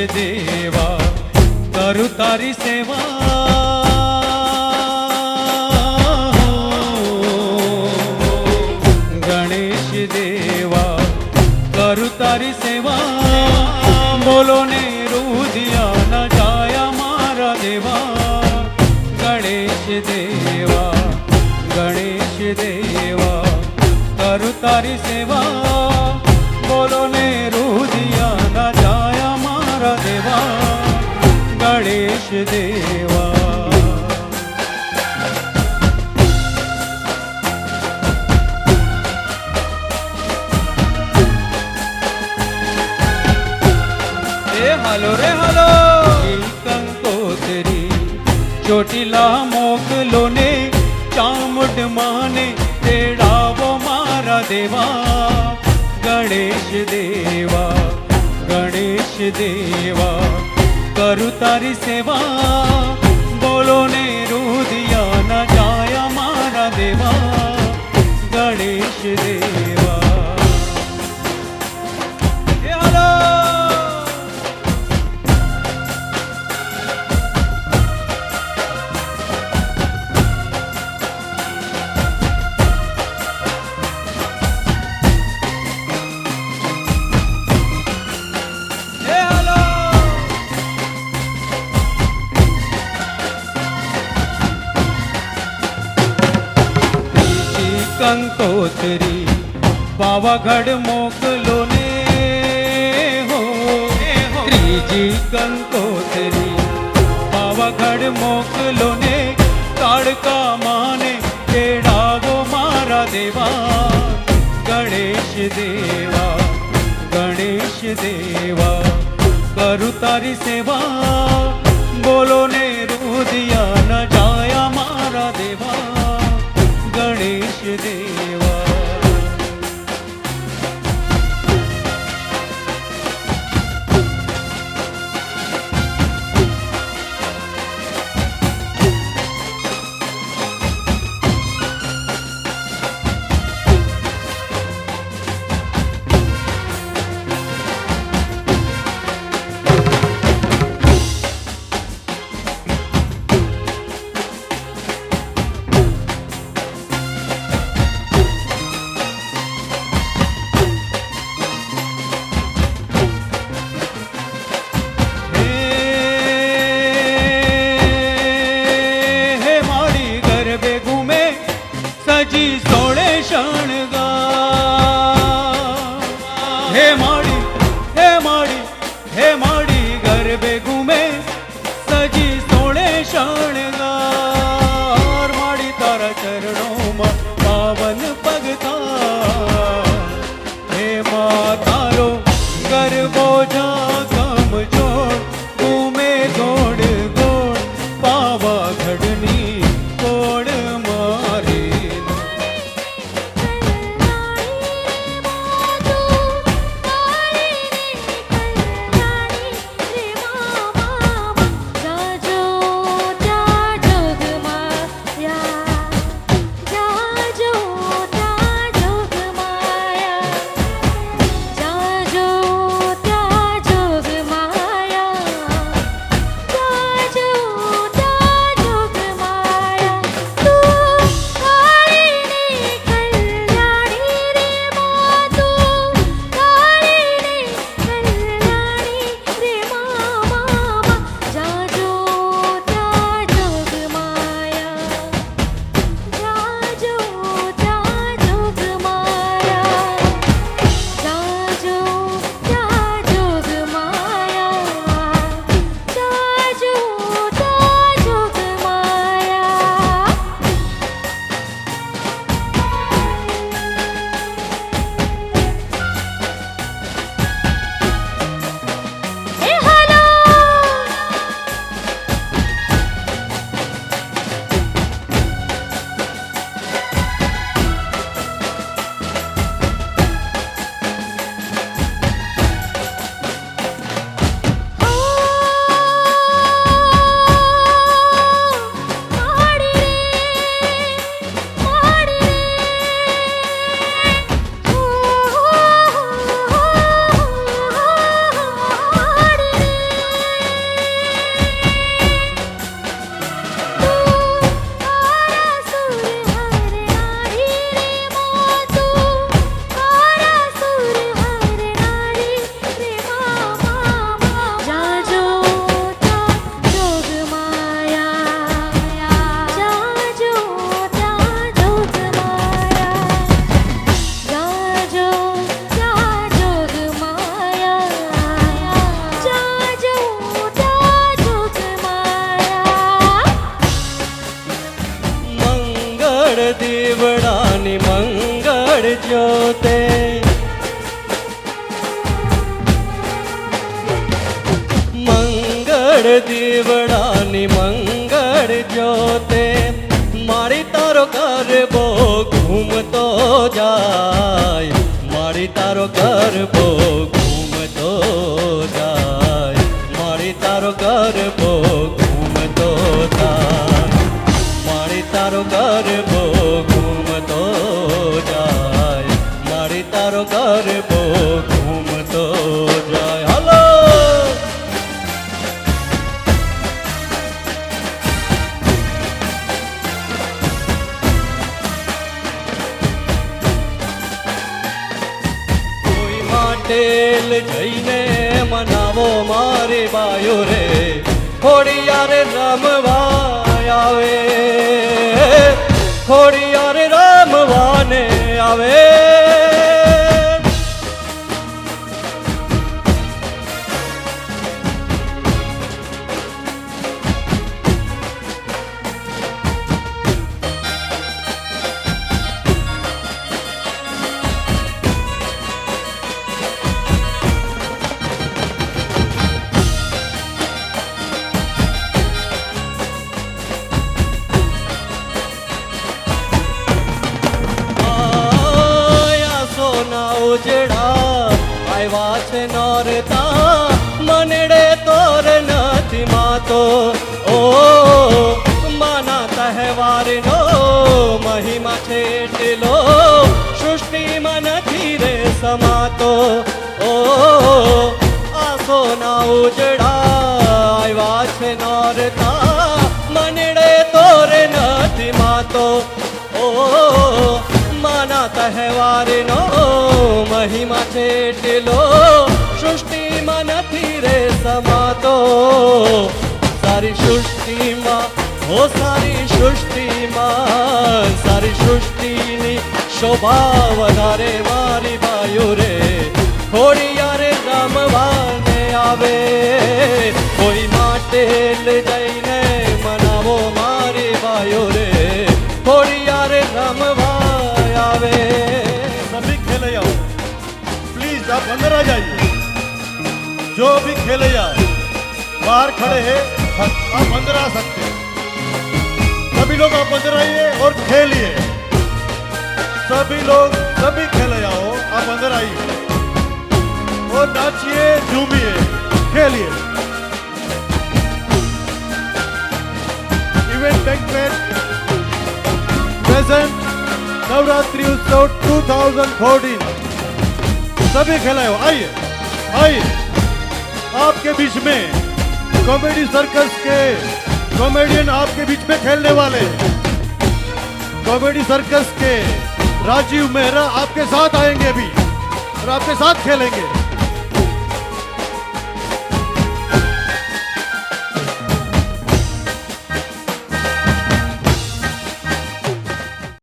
देवा करू तारी सेवा गणेश देवा करू तारी सेवा बोलो ने रुदिया न जाया मारा देवा गणेश देवा करू तारी सेवा बोलो ने रुदिया न जाया मारा देवा गणेश देवा हालो रे हालो कंकोतरी ચોટીલા મોકલો ને ચામુંડ માને તેડાવો મારા દેવા ગણેશ દેવા કરું તારી સેવા બોલો ને રુદિયા ન જાયા મારા દેવા ગણેશ દેવા કંકોત્રી પાવાગઢ મોકલો ને હો ત્રીજી કંકોત્રી પાવાગઢ મોકલો ને કાળકા માને તેડાવો મારા દેવા ગણેશ દેવા કરું તારી સેવા બોલો ને રુદિયા ન જાયા મારા દેવા गणेश देवा सजी सोड़े शणगा हे माड़ी गरबे घूमे सजी सोड़े शणगार माड़ी तारा चरणों में पावन पगता हे मातारो गरबो जा कम जोड़ घूमे गोड़ गोड़ पावा घड़नी कोड़ જ્યોતે મંગળ દીવડાની મંગળ જ્યોતે મારી તારો ગરબો ઘૂમતો જાય મારી તારો ગરબો ઘૂમતો જાય મારી તારો ગરબો ઘૂમતો જાય મારી તારો ગરબો ઘૂમતો જાય મારી તારો ગરબો ઘૂમતો જાય હલો ટેલ જઈને મનાવો મારે બાયો રે ખોડિયાર રમવા આવે ખોડિયાર રમવાને આવે ઉજડા આવ્યા છે નોરતા મનડે તોર નથી માતો ઓ માના તહેવારનો મહિમા છે એટલો સૃષ્ટિમાં નથી રે સમાતો ઓ આ સોના ઉજડા આવ્યા છે નોરતા મનડે તોર નથી માતો ઓ માના તહેવારનો મહિમા છે એટલો સૃષ્ટિમાં નથી રે સમાતો સારી સૃષ્ટિમાં હો સારી સૃષ્ટિની શોભા વધારે મારી બાયુ રે ખોડિયાર રમવાને આવે કોઈ માટે જઈને મનાવો મારી બાયુ રે ખોડિયાર રમવા आवे सभी खेलैया प्लीज आप अंदर आ जाइए जो भी खेलैया बाहर खड़े हैं आप अंदर आ सकते हैं सभी लोग आप अंदर आइए और खेलिए सभी लोग सभी खेलैयाओ आप अंदर आइए और नाचिए झूमिए खेलिए इवेंट बैंक्वेट प्रेजेंट नवरात्रि उत्सव 2014 सभी खिलाए आइए आइए आपके बीच में कॉमेडी सर्कस के कॉमेडियन आपके बीच में खेलने वाले कॉमेडी सर्कस के राजीव मेहरा आपके साथ आएंगे अभी और आपके साथ खेलेंगे